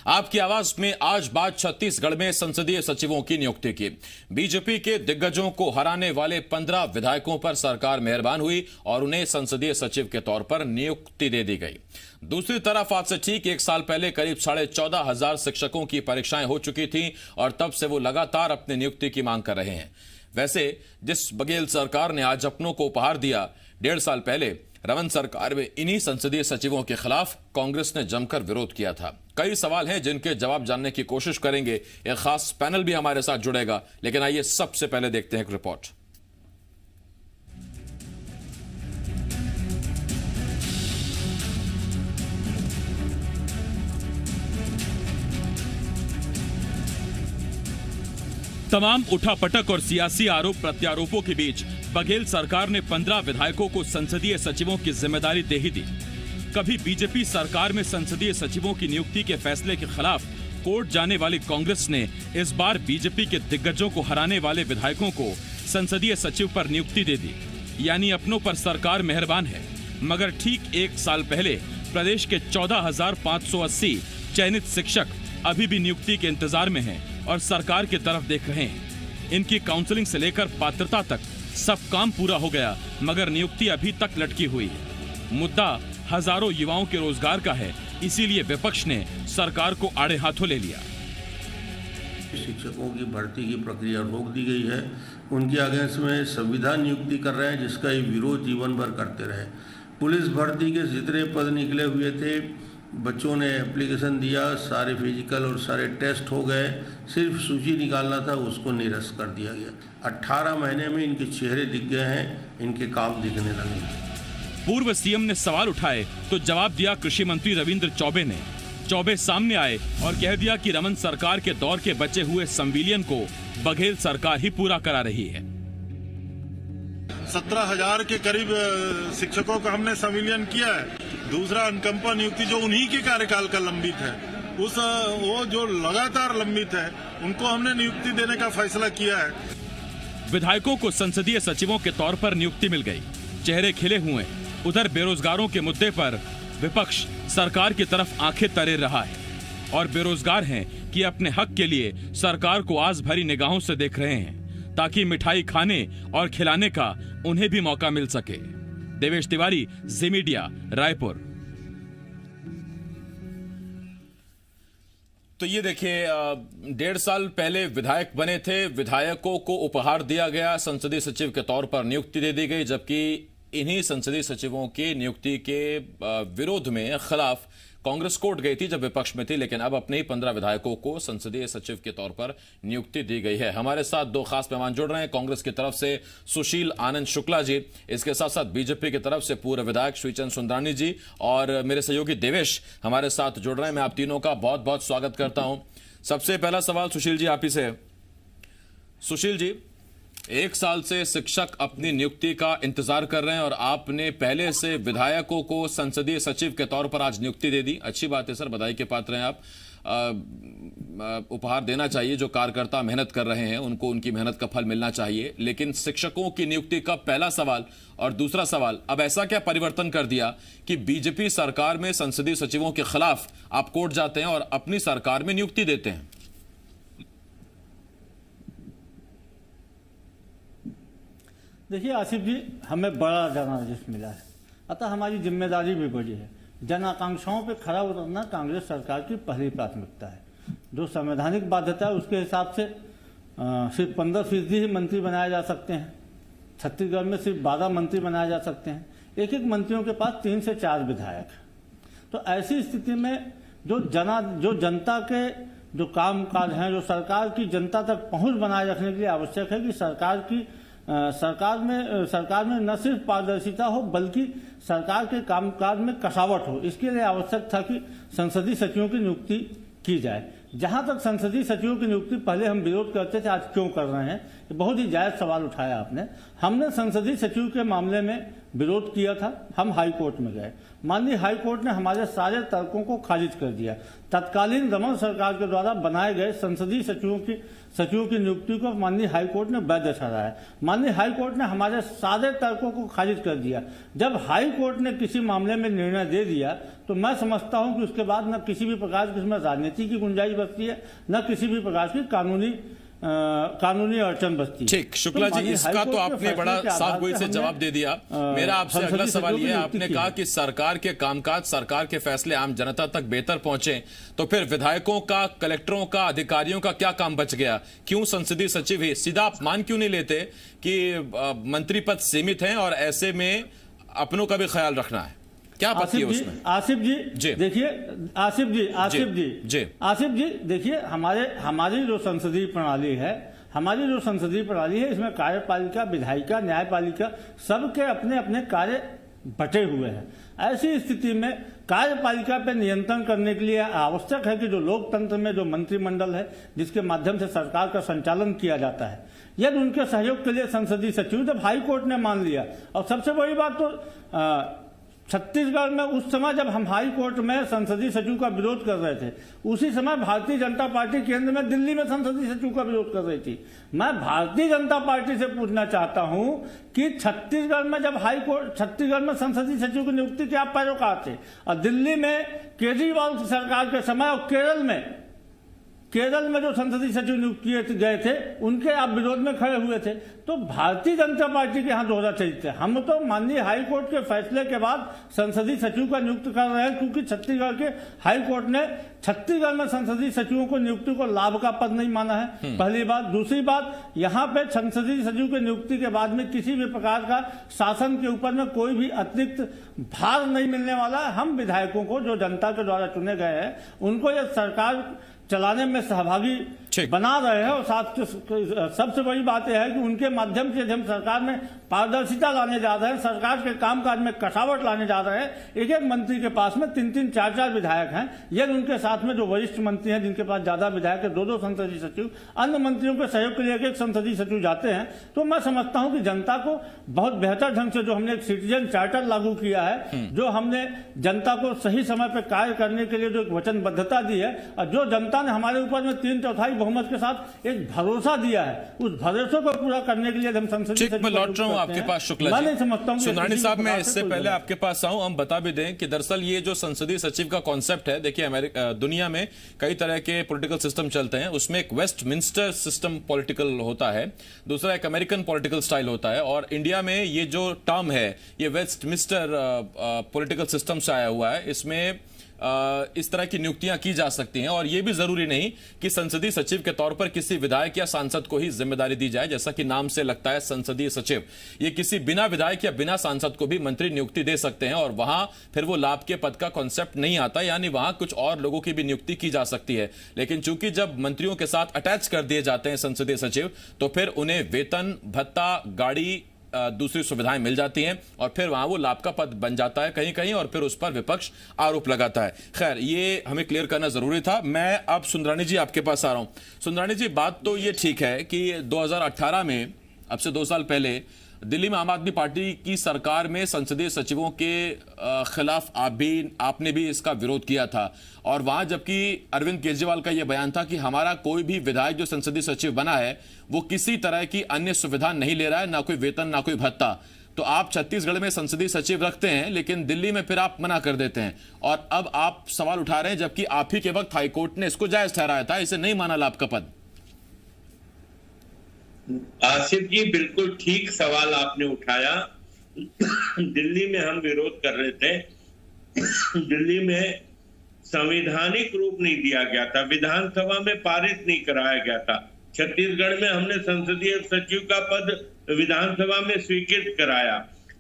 आपकी आवाज में आज बात छत्तीसगढ़ में संसदीय सचिवों की नियुक्ति की। बीजेपी के दिग्गजों को हराने वाले 15 विधायकों पर सरकार मेहरबान हुई और उन्हें संसदीय सचिव के तौर पर नियुक्ति दे दी गई। दूसरी तरफ आज से ठीक एक साल पहले करीब 14,500 शिक्षकों की परीक्षाएं हो चुकी थीं और तब से वो लगातार अपनी नियुक्ति की मांग कर रहे हैं। वैसे जिस बघेल सरकार ने आज अपनों को उपहार दिया, 1.5 साल पहले रमन सरकार में इन्हीं संसदीय सचिवों के खिलाफ कांग्रेस ने जमकर विरोध किया था। कई सवाल हैं जिनके जवाब जानने की कोशिश करेंगे। एक खास पैनल भी हमारे साथ जुड़ेगा, लेकिन आइए सबसे पहले देखते हैं एक रिपोर्ट। तमाम उठापटक और सियासी आरोप प्रत्यारोपों के बीच बघेल सरकार ने 15 विधायकों को संसदीय सचिवों की जिम्मेदारी दे ही दी। कभी बीजेपी सरकार में संसदीय सचिवों की नियुक्ति के फैसले के खिलाफ कोर्ट जाने वाली कांग्रेस ने इस बार बीजेपी के दिग्गजों को हराने वाले विधायकों को संसदीय सचिव पर नियुक्ति दे दी। यानी अपनों पर सरकार मेहरबान है। मगर ठीक एक साल पहले प्रदेश के 14,580 चयनित शिक्षक अभी भी नियुक्ति के इंतजार में हैं और सरकार की तरफ देख रहे हैं। इनकी काउंसलिंग से लेकर पात्रता तक सब काम पूरा हो गया, मगर नियुक्ति अभी तक लटकी हुई है। मुद्दा हजारों युवाओं के रोजगार का है, इसीलिए विपक्ष ने सरकार को आड़े हाथों ले लिया। शिक्षकों की भर्ती की प्रक्रिया रोक दी गई है। उनके अगेंस्ट में संविधान नियुक्ति कर रहे हैं, जिसका ये विरोध जीवन भर करते रहे। पुलिस भर्ती के जितने पद निकले हुए थे, बच्चों ने एप्लीकेशन दिया, सारे फिजिकल और सारे टेस्ट हो गए, सिर्फ सूची निकालना था, उसको निरस्त कर दिया गया। 18 महीने में इनके चेहरे दिख गए हैं, इनके काम दिखने लगे। पूर्व सीएम ने सवाल उठाए तो जवाब दिया कृषि मंत्री रविंद्र चौबे ने। चौबे सामने आए और कह दिया कि रमन सरकार के दौर के बचे हुए संविलियन को बघेल सरकार ही पूरा करा रही है। 17,000 के करीब शिक्षकों का हमने संविलियन किया है। दूसरा अनकंपा नियुक्ति जो उन्हीं के कार्यकाल का लंबित है, वो जो लगातार लंबित है, उनको हमने नियुक्ति देने का फैसला किया है। विधायकों को संसदीय सचिवों के तौर पर नियुक्ति मिल गई, चेहरे खिले हुए। उधर बेरोजगारों के मुद्दे पर विपक्ष सरकार की तरफ आंखें तरेर रहा है और बेरोजगार हैं कि अपने हक के लिए सरकार को आस भरी निगाहों से देख रहे हैं, ताकि मिठाई खाने और खिलाने का उन्हें भी मौका मिल सके। देवेश तिवारी, जी मीडिया, रायपुर। तो ये देखिए, 1.5 साल पहले विधायक बने थे, विधायकों को उपहार दिया गया, संसदीय सचिव के तौर पर नियुक्ति दे दी गई, जबकि इन्हीं संसदीय सचिवों की नियुक्ति के विरोध में खिलाफ कांग्रेस कोर्ट गई थी जब विपक्ष में थी, लेकिन अब अपने ही 15 विधायकों को संसदीय सचिव के तौर पर नियुक्ति दी गई है। हमारे साथ 2 खास मेहमान जुड़ रहे हैं। कांग्रेस की तरफ से सुशील आनंद शुक्ला जी, इसके साथ साथ बीजेपी की तरफ से पूर्व विधायक श्रीचंद सुंदरानी जी और मेरे सहयोगी देवेश हमारे साथ जुड़ रहे हैं। मैं आप तीनों का बहुत बहुत स्वागत करता हूं। सबसे पहला सवाल सुशील जी आप ही से। सुशील जी, 1 साल से शिक्षक अपनी नियुक्ति का इंतजार कर रहे हैं और आपने पहले से विधायकों को संसदीय सचिव के तौर पर आज नियुक्ति दे दी। अच्छी बात है सर, बधाई के पात्र हैं आप। उपहार देना चाहिए, जो कार्यकर्ता मेहनत कर रहे हैं उनको उनकी मेहनत का फल मिलना चाहिए। लेकिन शिक्षकों की नियुक्ति का पहला सवाल और दूसरा सवाल, अब ऐसा क्या परिवर्तन कर दिया कि बीजेपी सरकार में संसदीय सचिवों के खिलाफ आप कोर्ट जाते हैं और अपनी सरकार में नियुक्ति देते हैं? देखिए आसिफ जी, हमें बड़ा जनादेश मिला है, अतः हमारी जिम्मेदारी भी बड़ी है। जन आकांक्षाओं पर खरा उतरना कांग्रेस सरकार की पहली प्राथमिकता है। जो संवैधानिक बाध्यता है उसके हिसाब से सिर्फ 15% ही मंत्री बनाए जा सकते हैं। छत्तीसगढ़ में सिर्फ 12 मंत्री बनाए जा सकते हैं। एक एक मंत्रियों के पास 3 से 4 विधायक हैं। तो ऐसी स्थिति में जो जनता के जो काम काज हैं, जो सरकार की जनता तक पहुँच बनाए रखने के लिए आवश्यक है कि सरकार में न सिर्फ पारदर्शिता हो बल्कि सरकार के कामकाज में कसावट हो। इसके लिए आवश्यक था कि संसदीय सचिवों की नियुक्ति की जाए। जहां तक संसदीय सचिवों की नियुक्ति पहले हम विरोध करते थे, आज क्यों कर रहे हैं, ये बहुत ही जायज सवाल उठाया आपने। हमने संसदीय सचिव के मामले में विरोध किया था, हम हाई कोर्ट में गए, माननीय हाई कोर्ट ने हमारे सारे तर्कों को खारिज कर दिया। तत्कालीन रमन सरकार के द्वारा बनाए गए संसदीय सचिवों की नियुक्ति को माननीय हाई कोर्ट ने वैध ठहराया। माननीय हाई कोर्ट ने हमारे सारे तर्कों को खारिज कर दिया। जब हाई कोर्ट ने किसी मामले में निर्णय दे दिया तो मैं समझता हूं कि उसके बाद न किसी भी प्रकार की इसमें राजनीति की गुंजाइश बचती है, न किसी भी प्रकार की कानूनी अड़चन बचती है। ठीक, शुक्ला जी, इसका तो आपने बड़ा साफ गोई से जवाब दे दिया। मेरा आपसे अगला सवाल ये है, आपने कहा कि सरकार के कामकाज, सरकार के फैसले आम जनता तक बेहतर पहुंचे, तो फिर विधायकों का, कलेक्टरों का, अधिकारियों का क्या काम बच गया? क्यों संसदीय सचिव ही? सीधा आप मान क्यों नहीं लेते कि मंत्री पद सीमित हैं और ऐसे में अपनों का भी ख्याल रखना है? क्या आपत्ति है उसमें? आसिफ जी देखिए, आसिफ जी देखिए, हमारी जो संसदीय प्रणाली है, इसमें कार्यपालिका, विधायिका, न्यायपालिका सबके अपने अपने कार्य बटे हुए हैं। ऐसी स्थिति में कार्यपालिका पर नियंत्रण करने के लिए आवश्यक है कि जो लोकतंत्र में जो मंत्रिमंडल है, जिसके माध्यम से सरकार का संचालन किया जाता है, यदि उनके सहयोग के लिए संसदीय सचिव, जब हाई कोर्ट ने मान लिया, और सबसे बड़ी बात तो छत्तीसगढ़ में उस समय जब हम हाई कोर्ट में संसदीय सचिव का विरोध कर रहे थे, उसी समय भारतीय जनता पार्टी केंद्र में दिल्ली में संसदीय सचिव का विरोध कर रही थी। मैं भारतीय जनता पार्टी से पूछना चाहता हूं कि छत्तीसगढ़ में जब छत्तीसगढ़ में संसदीय सचिव की नियुक्ति के आप पैरोकार थे, और दिल्ली में केजरीवाल सरकार के समय और केरल में जो संसदीय सचिव नियुक्त किए गए थे, उनके आप विरोध में खड़े हुए थे। तो भारतीय जनता पार्टी के यहाँ दोहरा चरित्र है। हम तो माननीय हाई कोर्ट के फैसले के बाद संसदीय सचिव का नियुक्त कर रहे हैं, क्योंकि छत्तीसगढ़ के हाई कोर्ट ने छत्तीसगढ़ में संसदीय सचिवों को नियुक्ति को लाभ का पद नहीं माना है, पहली बात। दूसरी बात, यहाँ पे संसदीय सचिव की नियुक्ति के बाद में किसी भी प्रकार का शासन के ऊपर में कोई भी अतिरिक्त भार नहीं मिलने वाला है। हम विधायकों को, जो जनता के द्वारा चुने गए हैं, उनको यह सरकार चलाने में सहभागी बना रहे हैं, और साथ सबसे बड़ी बात यह है कि उनके माध्यम से हम सरकार में पारदर्शिता लाने जा रहे हैं, सरकार के कामकाज में कसावट लाने जा रहे हैं। एक एक मंत्री के पास में 3-3, 4-4 विधायक हैं, यदि उनके साथ में जो वरिष्ठ मंत्री हैं, जिनके पास ज्यादा विधायक है, 2-2 संसदीय सचिव, अन्य मंत्रियों के सहयोग के लिए एक संसदीय सचिव जाते हैं, तो मैं समझता हूं कि जनता को बहुत बेहतर ढंग से, जो हमने एक सिटीजन चार्टर लागू किया है, जो हमने जनता को सही समय पर कार्य करने के लिए जो एक वचनबद्धता दी है, और जो जनता ने हमारे ऊपर में 3/4 बहुमत के साथ एक भरोसा दिया है, उस भरोसे को पूरा करने के लिए हम संसदीय सचिव। मैं लौट रहा हूं आपके पास शुक्ला जी। मैं नहीं समझता हूं सुंदरानी साहब, मैं इससे पहले आपके पास आऊं, हम बता भी दें कि दरअसल ये जो संसदीय सचिव का कॉन्सेप्ट है, देखिए दुनिया में कई तरह के पॉलिटिकल सिस्टम चलते हैं, उसमें एक वेस्टमिंस्टर सिस्टम पॉलिटिकल होता है, दूसरा एक अमेरिकन पॉलिटिकल स्टाइल होता है, और इंडिया में ये जो टर्म है, ये वेस्टमिंस्टर पॉलिटिकल सिस्टम से आया हुआ है। इसमें इस तरह की नियुक्तियां की जा सकती हैं, और यह भी जरूरी नहीं कि संसदीय सचिव के तौर पर किसी विधायक या सांसद को ही जिम्मेदारी दी जाए, जैसा कि नाम से लगता है संसदीय सचिव। ये किसी बिना विधायक या बिना सांसद को भी मंत्री नियुक्ति दे सकते हैं, और वहां फिर वो लाभ के पद का कॉन्सेप्ट नहीं आता, यानी वहां कुछ और लोगों की भी नियुक्ति की जा सकती है। लेकिन चूंकि जब मंत्रियों के साथ अटैच कर दिए जाते हैं संसदीय सचिव, तो फिर उन्हें वेतन, भत्ता, गाड़ी, दूसरी सुविधाएं मिल जाती हैं, और फिर वहां वो लाभ का पद बन जाता है कहीं कहीं, और फिर उस पर विपक्ष आरोप लगाता है। खैर, ये हमें क्लियर करना जरूरी था। मैं अब सुंदरानी जी आपके पास आ रहा हूं। सुंदरानी जी, बात तो ये ठीक है कि 2018 में, अब से 2 साल पहले, दिल्ली में आम आदमी पार्टी की सरकार में संसदीय सचिवों के खिलाफ आपने भी इसका विरोध किया था, और वहां जबकि अरविंद केजरीवाल का यह बयान था कि हमारा कोई भी विधायक जो संसदीय सचिव बना है वो किसी तरह की अन्य सुविधा नहीं ले रहा है, ना कोई वेतन, ना कोई भत्ता। तो आप छत्तीसगढ़ में संसदीय सचिव रखते हैं, लेकिन दिल्ली में फिर आप मना कर देते हैं, और अब आप सवाल उठा रहे हैं, जबकि आप ही के वक्त हाईकोर्ट ने इसको जायज ठहराया था, इसे नहीं माना लाभ का पद। आसिफ जी, बिल्कुल ठीक सवाल आपने उठाया। दिल्ली में हम विरोध कर रहे थे, दिल्ली में संवैधानिक रूप नहीं दिया गया था, विधानसभा में पारित नहीं कराया गया था। छत्तीसगढ़ में हमने संसदीय सचिव का पद विधानसभा में स्वीकृत कराया,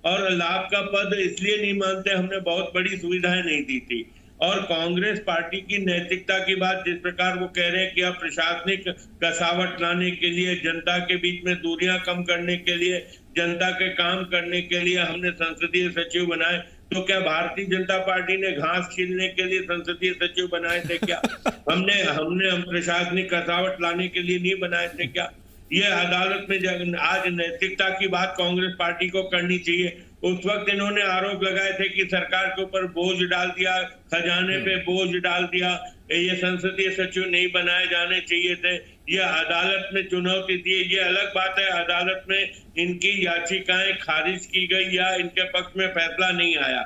और लाभ का पद इसलिए नहीं मानते, हमने बहुत बड़ी सुविधाएं नहीं दी थी। और कांग्रेस पार्टी की नैतिकता की बात, जिस प्रकार वो कह रहे हैं कि अब प्रशासनिक कसावट लाने के लिए, जनता के बीच में दूरियां कम करने के लिए, जनता के काम करने के लिए हमने संसदीय सचिव बनाए, तो क्या भारतीय जनता पार्टी ने घास छीलने के लिए संसदीय सचिव बनाए थे क्या? हमने प्रशासनिक कसावट लाने के लिए नहीं बनाए थे क्या? ये अदालत में आज नैतिकता की बात कांग्रेस पार्टी को करनी चाहिए। उस वक्त इन्होंने आरोप लगाए थे कि सरकार के ऊपर बोझ डाल दिया, खजाने पे बोझ डाल दिया, ये संसदीय सचिव नहीं बनाए जाने चाहिए थे, ये अदालत में चुनौती दी। ये अलग बात है अदालत में इनकी याचिकाएं खारिज की गई या इनके पक्ष में फैसला नहीं आया।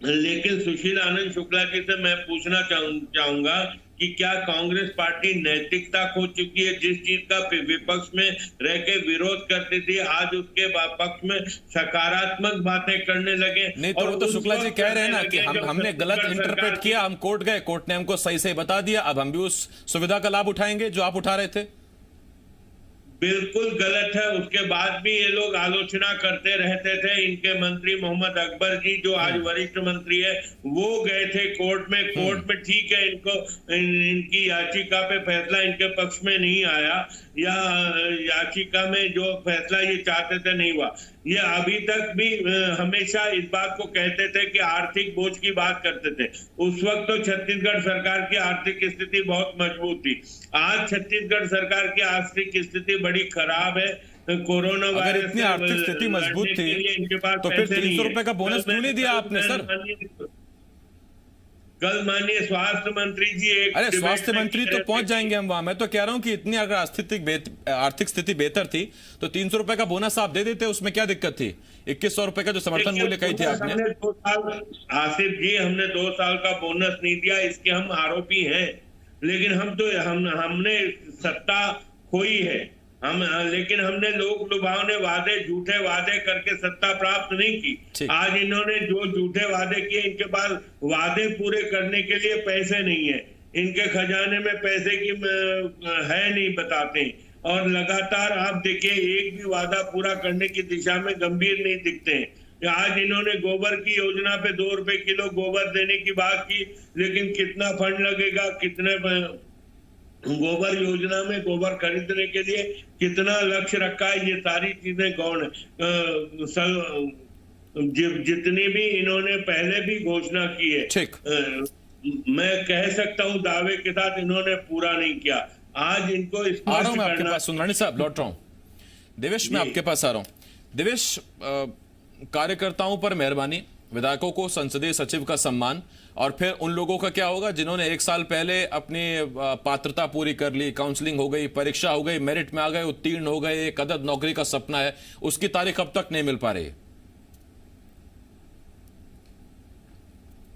लेकिन सुशील आनंद शुक्ला जी से मैं पूछना चाहूंगा कि क्या कांग्रेस पार्टी नैतिकता खो चुकी है? जिस चीज का विपक्ष में रह के विरोध करती थी, आज उसके पक्ष में सकारात्मक बातें करने लगे। नहीं तो वो तो शुक्ला जी कह रहे हैं ना कि हमने गलत इंटरप्रेट किया, हम कोर्ट गए, कोर्ट ने हमको सही सही बता दिया, अब हम भी उस सुविधा का लाभ उठाएंगे जो आप उठा रहे थे। बिल्कुल गलत है। उसके बाद भी ये लोग आलोचना करते रहते थे। इनके मंत्री मोहम्मद अकबर जी जो आज वरिष्ठ मंत्री है, वो गए थे कोर्ट में। कोर्ट में ठीक है, इनकी याचिका पे फैसला इनके पक्ष में नहीं आया, या याचिका में जो फैसला ये चाहते थे नहीं हुआ। ये अभी तक भी हमेशा इस बात को कहते थे कि आर्थिक बोझ की बात करते थे। उस वक्त तो छत्तीसगढ़ सरकार की आर्थिक स्थिति बहुत मजबूत थी। आज छत्तीसगढ़ सरकार की आर्थिक स्थिति बड़ी खराब है। कोरोना वायरस, इतनी आर्थिक स्थिति मजबूत थी तो फिर 300 रुपए का बोनस क्यों नहीं दिया आपने सर? कल माननीय स्वास्थ्य मंत्री जी अरे स्वास्थ्य मंत्री तो पहुंच जाएंगे हम वहां। मैं तो कह रहा हूं कि इतनी अगर आर्थिक स्थिति बेहतर थी तो 300 रुपए का बोनस आप दे देते, उसमें क्या दिक्कत थी? 2100 रुपए का जो समर्थन मूल्य कही थी आपने। आसिफ जी, हमने 2 साल का बोनस नहीं दिया, इसके हम आरोपी हैं। लेकिन हमने सत्ता खोई है, लेकिन हमने लोक लुभावने वादे, झूठे वादे करके सत्ता प्राप्त नहीं की। आज इन्होंने जो झूठे वादे किए, इनके पास वादे पूरे करने के लिए पैसे नहीं है, इनके खजाने में पैसे की है नहीं बताते। और लगातार आप देखिए एक भी वादा पूरा करने की दिशा में गंभीर नहीं दिखते हैं। आज इन्होंने गोबर की योजना पे 2 रुपए किलो गोबर देने की बात की, लेकिन कितना फंड लगेगा, कितने गोबर योजना में गोबर खरीदने के लिए कितना लक्ष्य रखा है, ये सारी चीजें गौण जितनी भी इन्होंने पहले भी घोषणा की है, मैं कह सकता हूं दावे के साथ इन्होंने पूरा नहीं किया। आज इनको आ रहा हूं मैं आपके पास, सुंदरानी साहब लौट रहा हूं। देवेश, मैं आपके पास आ रहा हूं। देवेश, कार्यकर्ताओं पर मेहरबानी, विधायकों को संसदीय सचिव का सम्मान, और फिर उन लोगों का क्या होगा जिन्होंने 1 साल पहले अपनी पात्रता पूरी कर ली, काउंसलिंग हो गई, परीक्षा हो गई, मेरिट में आ गए, उत्तीर्ण हो गए, एक अदद नौकरी का सपना है, उसकी तारीख अब तक नहीं मिल पा रही,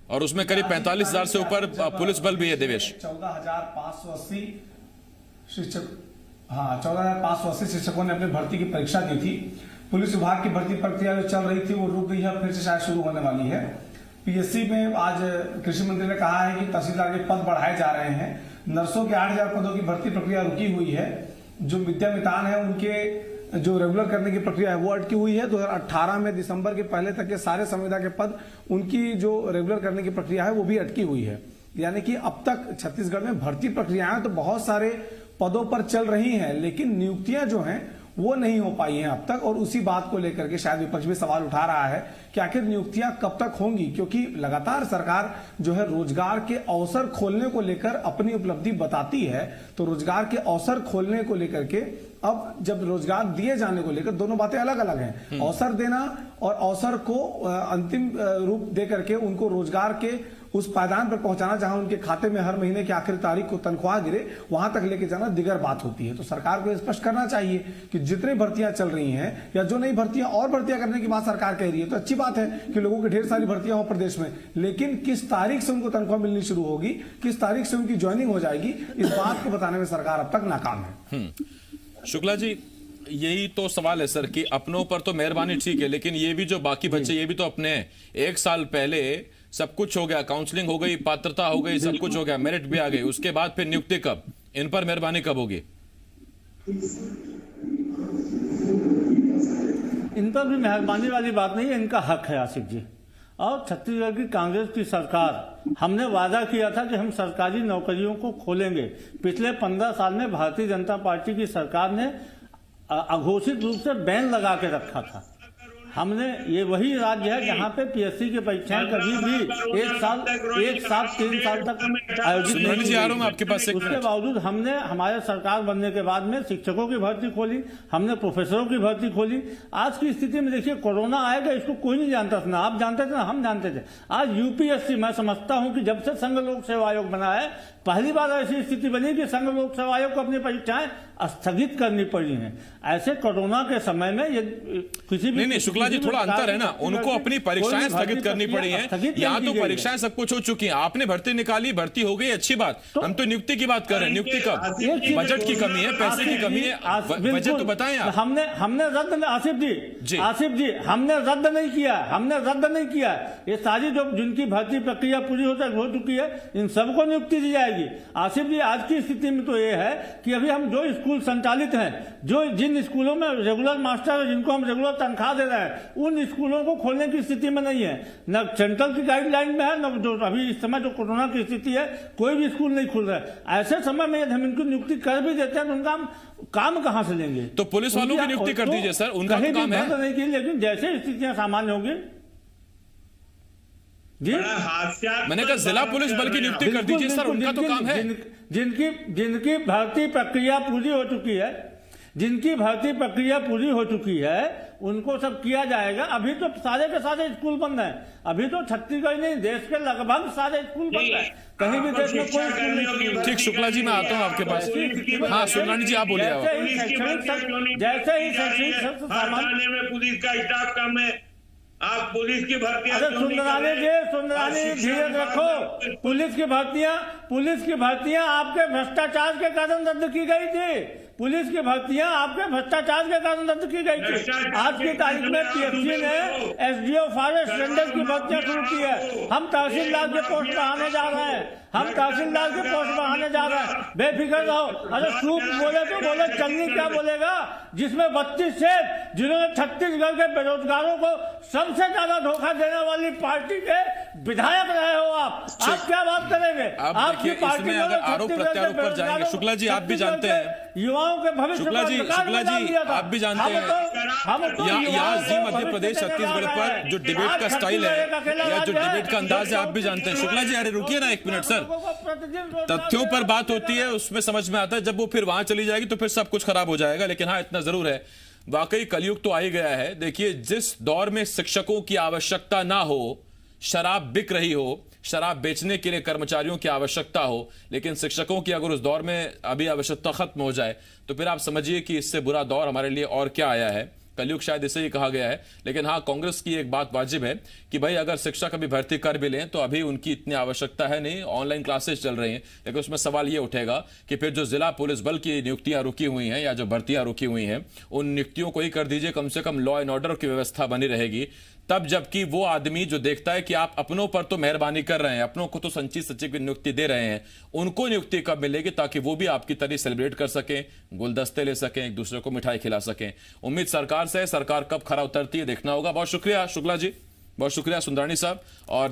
और उसमें करीब 45,000 से ऊपर पुलिस बल भी है। देवेश, 14,580 शिक्षक, 14,580 शिक्षकों ने अपनी भर्ती की परीक्षा दी थी। पुलिस विभाग की भर्ती प्रक्रिया जो चल रही थी वो रुक गई है, फिर से शायद शुरू होने वाली है। पीएससी में आज कृषि मंत्री ने कहा है कि तहसीलदार के पद बढ़ाए जा रहे हैं। नर्सों के 8,000 पदों की भर्ती प्रक्रिया रुकी हुई है। जो विद्यामितान है उनके जो रेगुलर करने की प्रक्रिया है वो अटकी हुई है। 2018 में दिसंबर के पहले तक के सारे संविदा के पद, उनकी जो रेगुलर करने की प्रक्रिया है वो भी अटकी हुई है। यानी कि अब तक छत्तीसगढ़ में भर्ती प्रक्रियाएं तो बहुत सारे पदों पर चल रही हैं, लेकिन नियुक्तियां जो हैं वो नहीं हो पाई हैं अब तक। और उसी बात को लेकर के शायद विपक्ष भी सवाल उठा रहा है कि आखिर नियुक्तियां कब तक होंगी, क्योंकि लगातार सरकार जो है रोजगार के अवसर खोलने को लेकर अपनी उपलब्धि बताती है। तो रोजगार के अवसर खोलने को लेकर के अब जब रोजगार दिए जाने को लेकर दोनों बातें अलग अलग हैं। अवसर देना और अवसर को अंतिम रूप दे करके उनको रोजगार के उस पायदान पर पहुंचाना जहां उनके खाते में हर महीने की आखिरी तारीख को तनख्वाह गिरे, वहां तक लेके जाना दिगर बात होती है। तो सरकार को स्पष्ट करना चाहिए कि जितनी भर्तियां चल रही हैं या जो नई भर्तियां और भर्तियां करने की बात सरकार कह रही है, तो अच्छी बात है कि लोगों की ढेर सारी भर्तियां हो प्रदेश में, लेकिन किस तारीख से उनको तनख्वाह मिलनी शुरू होगी, किस तारीख से उनकी ज्वाइनिंग हो जाएगी, इस बात को बताने में सरकार अब तक नाकाम है। शुक्ला जी, यही तो सवाल है सर कि अपनों पर तो मेहरबानी ठीक है, लेकिन ये भी जो बाकी बच्चे ये भी तो अपने हैं। 1 साल पहले सब कुछ हो गया, काउंसलिंग हो गई, पात्रता हो गई, सब कुछ हो गया, मेरिट भी आ गई, उसके बाद फिर नियुक्ति कब? इन पर मेहरबानी कब होगी? इन पर भी मेहरबानी वाली बात नहीं है, इनका हक है आसिफ जी। और छत्तीसगढ़ की कांग्रेस की सरकार, हमने वादा किया था कि हम सरकारी नौकरियों को खोलेंगे। पिछले 15 साल में भारतीय जनता पार्टी की सरकार ने अघोषित रूप से बैन लगा के रखा था। हमने ये वही राज्य है जहाँ पे पीएससी की परीक्षाएं कभी भी एक साल 3 साल तक आयोजित नहीं जी, आ रहा हूं मैं हुई। आपके पास एक उसके मिनट। बावजूद हमने हमारे सरकार बनने के बाद में शिक्षकों की भर्ती खोली, हमने प्रोफेसरों की भर्ती खोली। आज की स्थिति में देखिए, कोरोना आएगा इसको कोई नहीं जानता था, ना आप जानते थे ना हम जानते थे। आज यूपीएससी, मैं समझता हूं कि जब से संघ लोक सेवा आयोग बना है, पहली बार ऐसी स्थिति बनी कि संघ लोक सेवा आयोग को अपनी परीक्षाएं स्थगित करनी पड़ी हैं। ऐसे कोरोना के समय में ये किसी भी नहीं शुक्ला जी, थोड़ा अंतर है ना, उनको अपनी परीक्षाएं स्थगित करनी पड़ी हैं। यहाँ तो परीक्षाएं सब कुछ हो चुकी हैं, आपने भर्ती निकाली, भर्ती हो गई, अच्छी बात। हम तो नियुक्ति की बात कर रहे हैं। नियुक्ति कब? बजट की कमी है, पैसे की कमी है, बजट तो बताएं आप। हमने रद्द, आसिफ जी हमने रद्द नहीं किया। ये सारी जो जिनकी भर्ती प्रक्रिया पूरी हो चुकी है, इन सबको नियुक्ति दी जाएगी। आसिफ जी, आज की स्थिति में तो ये है कि अभी हम जो स्कूल संचालित हैं, जो जिन स्कूलों में रेगुलर मास्टर है, जिनको हम रेगुलर तनख्वाह दे रहे हैं, उन स्कूलों को खोलने की स्थिति में नहीं है। न सेंट्रल की गाइडलाइन में है, न जो अभी इस समय जो कोरोना की स्थिति है, कोई भी स्कूल नहीं खुल रहा है। ऐसे समय में यदि हम इनको नियुक्ति कर भी देते हैं तो उनका हम काम कहां से लेंगे? तो पुलिस वालों की नियुक्ति कर दीजिए सर, उनका तो काम है। नहीं की, लेकिन जैसे स्थितियां सामान्य होंगी जी, मैंने कहा जिला पुलिस बल की नियुक्ति कर दीजिए सर, उनका तो काम है। जिनकी भर्ती प्रक्रिया पूरी हो चुकी है, उनको सब किया जाएगा। अभी तो सारे के सारे स्कूल बंद हैं। अभी तो छत्तीसगढ़ नहीं, देश के लगभग सारे स्कूल बंद हैं। कहीं भी देश में कोई स्कूल नहीं। ठीक, शुक्ला जी मैं आता हूं आपके पास। हाँ सुंदरानी जी, आप बोलिए। जैसे ही शैक्षणिक थाने में पुलिस का स्टाफ कम है, आप पुलिस की भर्ती। अरे सुंदरानी जी धीरज रखो। पुलिस की भर्तियां आपके भ्रष्टाचार के कारण रद्द की गई थी। पुलिस की भर्तियां आपके भ्रष्टाचार के कारण रद्द की गई थी। आज की तारीख में पीएफसी ने एसडीओ फॉरेस्ट रेंजर की भर्तियां शुरू की है। हम तहसीलदार के पोस्ट बढ़ाने जा रहे हैं। बेफिक्र रहो। अरे सूप बोले तो बोले, चलनी क्या बोलेगा? जिसमें 32 सेठ, जिन्होंने छत्तीसगढ़ के बेरोजगारों को सबसे ज्यादा धोखा देने वाली पार्टी के विधायक रहे हो आप क्या बात करेंगे? आपकी पार्टी में अगर आरोप प्रत्यारोप पर जाएंगे, शुक्ला जी आप भी जानते हैं, युवाओं के भविष्य शुक्ला जी आप भी जानते हैं, यहाँ जी मध्य प्रदेश छत्तीसगढ़ पर जो डिबेट का स्टाइल है या जो डिबेट का अंदाज है, आप भी जानते हैं। शुक्ला जी अरे रुकिए ना एक मिनट सर, तथ्यों पर बात होती है, उसमें समझ में आता है। जब वो फिर वहां चली जाएगी तो फिर सब कुछ खराब हो जाएगा। लेकिन हाँ, इतना जरूर है, वाकई कलयुग तो आ ही गया है। देखिए, जिस दौर में शिक्षकों की आवश्यकता ना हो, शराब बिक रही हो, शराब बेचने के लिए कर्मचारियों की आवश्यकता हो, लेकिन शिक्षकों की अगर उस दौर में अभी आवश्यकता खत्म हो जाए तो फिर आप समझिए कि इससे बुरा दौर हमारे लिए और क्या आया है। कलयुग शायद इसे ही कहा गया है। लेकिन हाँ, कांग्रेस की एक बात वाजिब है कि भाई अगर शिक्षक अभी भर्ती कर भी लें तो अभी उनकी इतनी आवश्यकता है नहीं, ऑनलाइन क्लासेस चल रही हैं। लेकिन उसमें सवाल ये उठेगा कि फिर जो जिला पुलिस बल की नियुक्तियां रुकी हुई हैं या जो भर्तियां रुकी हुई हैं, उन नियुक्तियों को ही कर दीजिए, कम से कम लॉ एंड ऑर्डर की व्यवस्था बनी रहेगी। तब जबकि वो आदमी जो देखता है कि आप अपनों पर तो मेहरबानी कर रहे हैं, अपनों को तो संचित सचिव की नियुक्ति दे रहे हैं, उनको नियुक्ति कब मिलेगी ताकि वो भी आपकी तरह सेलिब्रेट कर सकें, गुलदस्ते ले सकें, एक दूसरे को मिठाई खिला सकें। उम्मीद सरकार से, सरकार कब खरा उतरती है देखना होगा। बहुत शुक्रिया शुक्ला जी, बहुत शुक्रिया सुंदरानी साहब। और